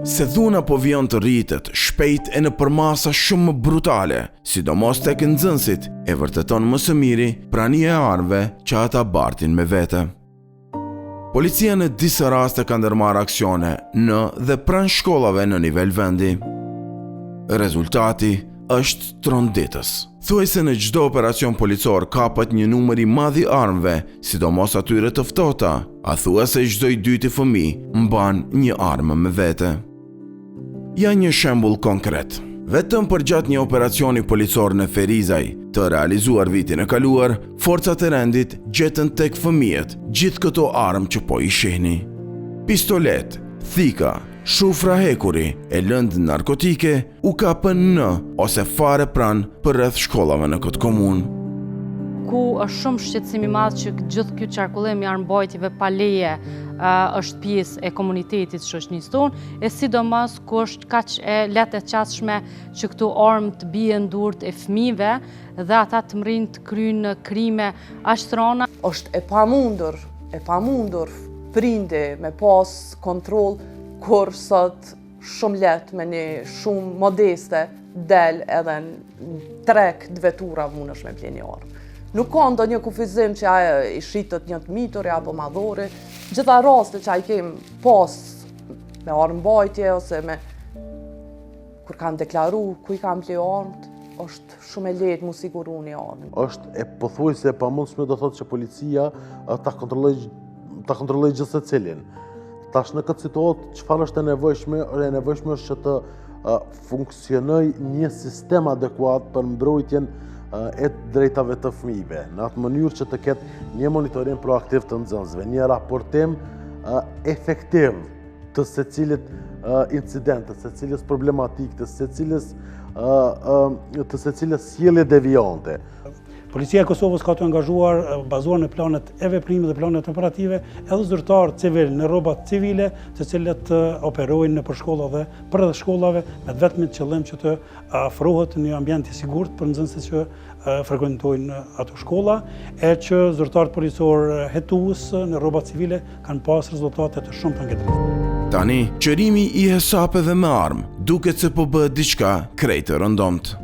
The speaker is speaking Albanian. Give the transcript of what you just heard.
Se dhuna po vion të rritet, shpejt e në përmasa shumë më brutale, sidomos tek nxënësit, e vërteton më së miri prania e armëve që ata bartin me vete. Policia në disa raste ka ndërmarrë aksione në dhe pranë shkollave në nivel vendi. Rezultati është tronditës. Thuajse në çdo operacion policor kapet një numër i madh i armëve, sidomos atyre të ftohta, a thuajse çdo i dyti fëmijë mban një armë me vete. Ja një shembull konkret. Vetëm përgjatë një operacioni policor në Ferizaj, të realizuar vitin e kaluar, forcat e rendit gjetën tek fëmijët gjithë këto armë që po i shihni. Pistolet, thika, shufra hekuri e lëndë narkotike u kapën në ose fare pranë për rreth shkollave në këtë komunë. Ku është shumë shqetësim i madh që gjithë ky qarkullim i armbajtjeve pa leje është pjesë e komunitetit shoqërisë tonë, e sidomos ku është kaq e lehtë e qasshme që këtu armë të bien durt e fëmijëve dhe ata të mrinë të kryejnë krime aq trona. Është e pamundur prindi me pas kontroll kur sot shumë lehtë me një shumë modeste del edhe në trek të vetura mundesh me ble një armë. Nuk ka ndonjë kufizim që ajo i shitët një të mituri apo madhori. Gjitha raste që ai kem pas me armbajtje ose me kur kanë deklaru ku i kanë ble armët, është shumë e lehtë mu siguru një armë. Është e pothuajse e pamundshme do thotë që policia ta kontrollojë gjithë secilin. Tash në këtë situatë çfarë është e nevojshme? E nevojshme është që të funksionojë një sistem adekuat për mbrojtjen e drejtave të fëmijëve, në atë mënyrë që të ketë një monitorim proaktiv të nxënësve, një raportim efektiv të secilit incident, të secilës problematik, të secilës sjellje devijante. Policia e Kosovës ka të angazhuar, bazuar në planet e veprimit dhe planet operative, edhe zyrtar civil në rrobat civile, të cilët operojnë në shkolla dhe përreth shkollave, me vetëm qëllim që të afrohet një ambient i sigurt për nxënësit që frekuentojnë ato shkolla, e që zyrtarët policor hetues në rrobat civile kanë pas rezultate të shumta në këtë. Tani, qërimi i hesapeve me armë duket se po bëhet diçka krejt e rëndomt.